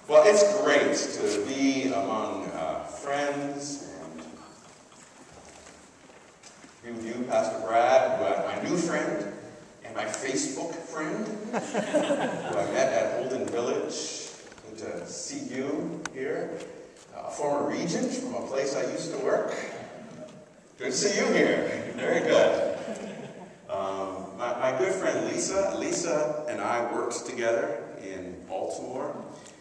Well, it's great to be among friends and be with you, Pastor Brad, my new friend and my Facebook friend, who I met at Holden Village. Good to see you here. A former regent from a place I used to work. Good to see you here. Very good. My good friend Lisa and I worked together in Baltimore,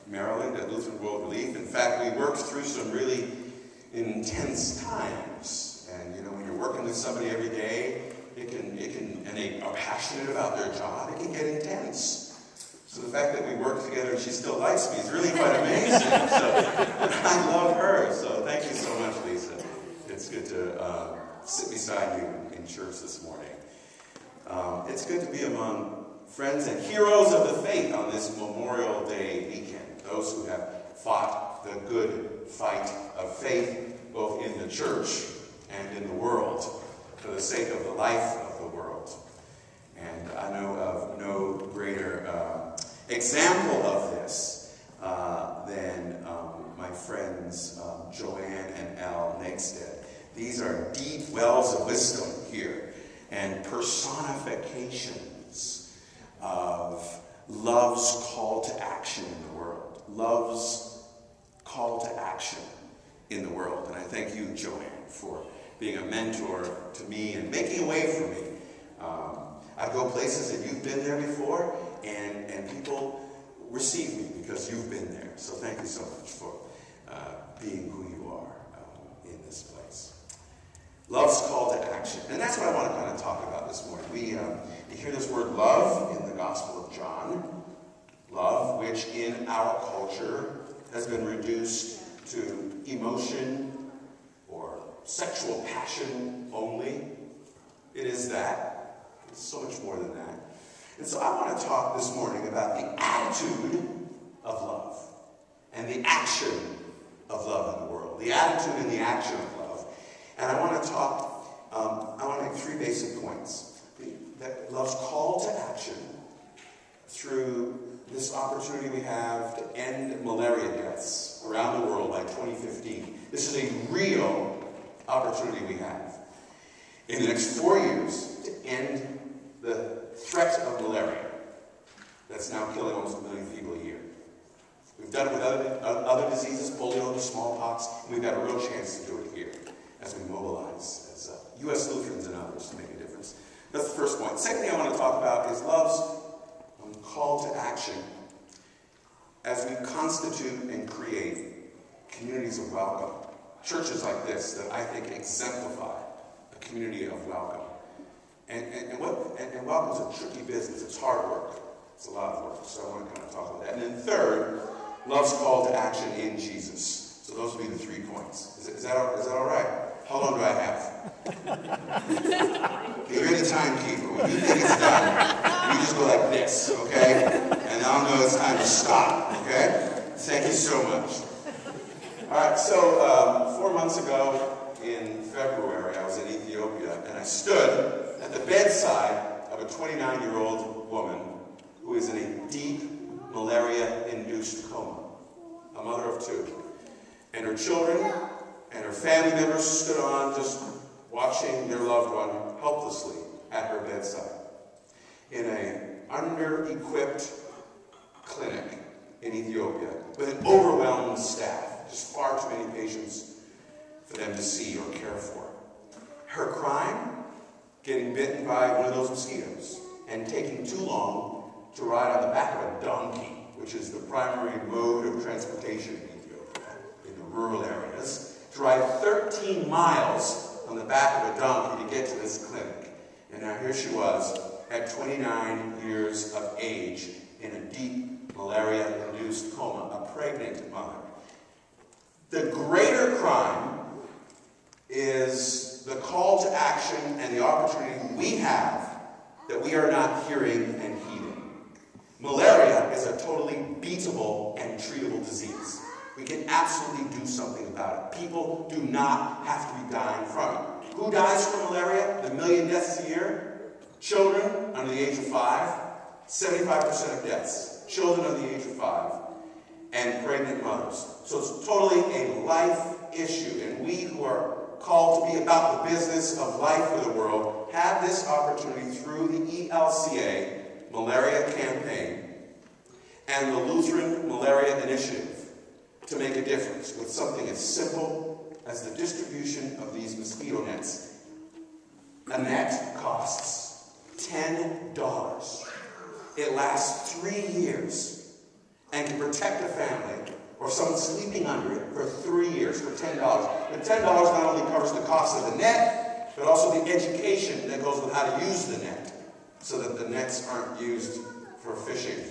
Maryland at Lutheran World Relief. In fact, we worked through some really intense times. And you know, when you're working with somebody every day, and they are passionate about their job, it can get intense. So the fact that we worked together and she still likes me is really quite amazing. So I love her. So thank you so much, Lisa. It's good to sit beside you in church this morning. It's good to be among friends and heroes of the faith on this Memorial Day weekend. Those who have fought the good fight of faith, both in the church and in the world, for the sake of the life of the world. And I know of no greater example of this than my friends Joanne and Al Nexted. These are deep wells of wisdom here and personifications of love's call to action in the world. Love's call to action in the world. And I thank you, Joanne, for being a mentor to me and making a way for me. I go places and you've been there before, and people receive me because you've been there. So thank you so much for being who you are in this place. Love's call to action. And that's what I want to kind of talk about this morning. You hear this word love in the Gospel of John. Love, which in our culture has been reduced to emotion or sexual passion only. It is that. It's so much more than that. And so I want to talk this morning about the attitude of love and the action of love in the world. The attitude and the action of love. And I want to talk, I want to make three basic points. That love's call to action through this opportunity we have to end malaria deaths around the world by 2015. This is a real opportunity we have. In the next 4 years, to end the threat of malaria that's now killing almost 1 million people a year. We've done it with other diseases, polio, smallpox, and we've got a real chance to do it here as we mobilize as U.S. Lutherans and others to make a difference. That's the first point. Second thing I want to talk about is love's call to action as we constitute and create communities of welcome. Churches like this that I think exemplify a community of welcome. And welcome is a tricky business. It's hard work. It's a lot of work. So I want to kind of talk about that. And then third, love's call to action in Jesus. So those will be the 3 points. Is that all right? How long do I have? You're the timekeeper. When you think it's done, you just go like this, okay? And I'll know it's time to stop, okay? Thank you so much. All right, so 4 months ago in February, I was in Ethiopia, and I stood at the bedside of a 29-year-old woman who is in a deep malaria-induced coma, a mother of 2. And her children and her family members stood on just watching their loved one helplessly at her bedside in an under-equipped clinic in Ethiopia with an overwhelmed staff, just far too many patients for them to see or care for. Her crime? Getting bitten by one of those mosquitoes and taking too long to ride on the back of a donkey, which is the primary mode of transportation in Ethiopia, in the rural areas, to ride 13 miles on the back of a donkey to get to this clinic. And now here she was at 29 years of age in a deep malaria-induced coma, a pregnant mother. The greater crime is the call to action and the opportunity we have that we are not hearing and heeding. Malaria is a totally beatable and treatable disease. We can absolutely do something about it. People do not have to be dying from it. Who dies from malaria? The 1 million deaths a year? Children under the age of 5. 75% of deaths. Children under the age of 5. and pregnant mothers. So it's totally a life issue. And we who are called to be about the business of life for the world have this opportunity through the ELCA malaria campaign and the Lutheran Malaria Initiative to make a difference with something as simple as the distribution of these mosquito nets. A net costs $10. It lasts 3 years and can protect a family or someone sleeping under it for 3 years for $10. The $10 not only covers the cost of the net, but also the education that goes with how to use the net, so that the nets aren't used for fishing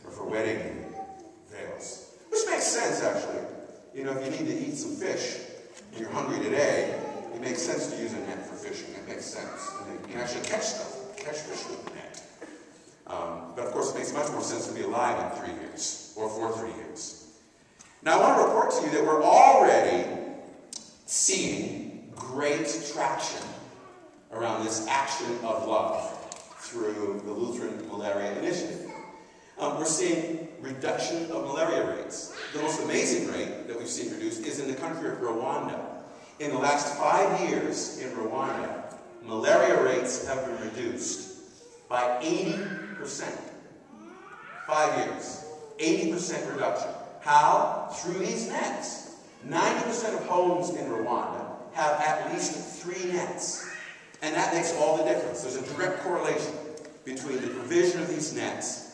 or for wedding veils. Which makes sense, actually. You know, if you need to eat some fish and you're hungry today, it makes sense to use a net for fishing. It makes sense. And you can actually catch stuff, catch fish with a net. But of course, it makes much more sense to be alive in 3 years, or for 3 years. Now, I want to report to you that we're already seeing great traction around this action of love through the Lutheran Malaria Initiative. We're seeing reduction of malaria rates. The most amazing rate that we've seen reduced is in the country of Rwanda. In the last 5 years in Rwanda, malaria rates have been reduced by 80%. 5 years. 80% reduction. How? Through these nets. 90% of homes in Rwanda have at least 3 nets. And that makes all the difference. There's a direct correlation between the provision of these nets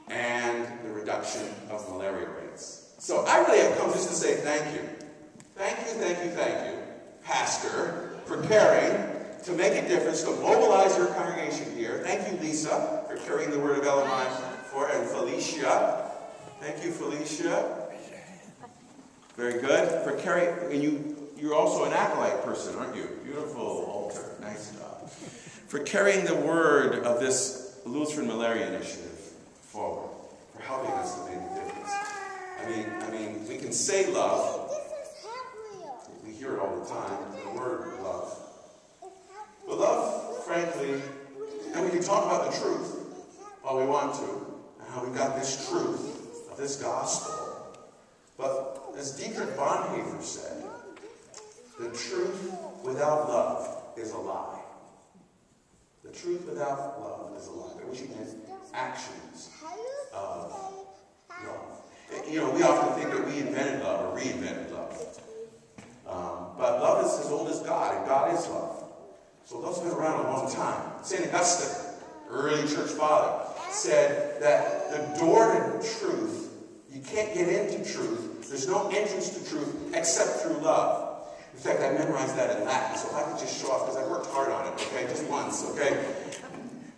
and the reduction of malaria rates. So I really have come just to say thank you. Thank you, thank you, thank you, Pastor, for caring to make a difference, to mobilize your congregation here. Thank you, Lisa, for carrying the word of LMI and Felicia. Thank you, Felicia. Very good. For carrying, and you're also an acolyte person, aren't you? Beautiful altar. Nice job. For carrying the word of this Lutheran Malaria Initiative forward, for helping us to make a difference. I mean, we can say love. We hear it all the time, the word love. But love, frankly, and we can talk about the truth all we want to, and how we got this truth of this gospel. But as Dietrich Bonhoeffer said, the truth without love is a lie. The truth without love is a lie. Which means actions of love. You know, we often think that we invented love or reinvented love. But love is as old as God, and God is love. So love's been around a long time. St. Augustine, early church father, said that the door to truth, you can't get into truth. There's no entrance to truth except through love. In fact, I memorized that in Latin, so if I could just show off, because I worked hard on it, okay, just once, okay?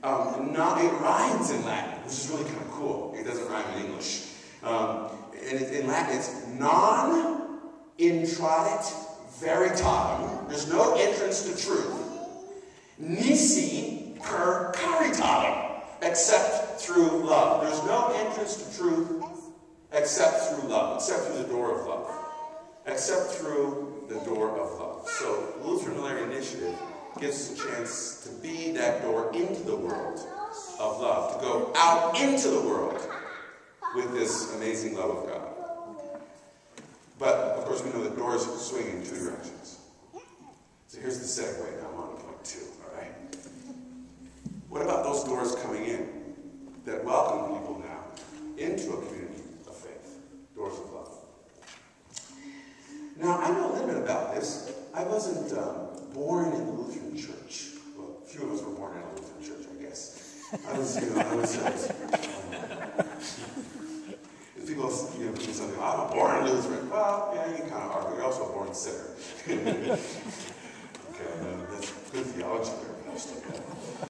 It rhymes in Latin, which is really kind of cool. It doesn't rhyme in English. And in Latin, it's non intradet veritatem. There's no entrance to truth. Nisi per caritatem, except through love. There's no entrance to truth except through love, except through the door of love. Except through the door of love. So the Lutheran Malaria Initiative gives us a chance to be that door into the world of love, to go out into the world with this amazing love of God. But, of course, we know that doors swing in 2 directions. So here's the segue now. I'm on point 2, all right? What about those doors coming in that welcome people now into a community of faith? Doors of love. Now, I know a little bit about this. I wasn't born in the Lutheran church. Well, a few of us were born in a Lutheran church, I guess. People say something, I'm born Lutheran. Well, yeah, you kind of are, but you're also a born sinner. Okay, that's good theology there.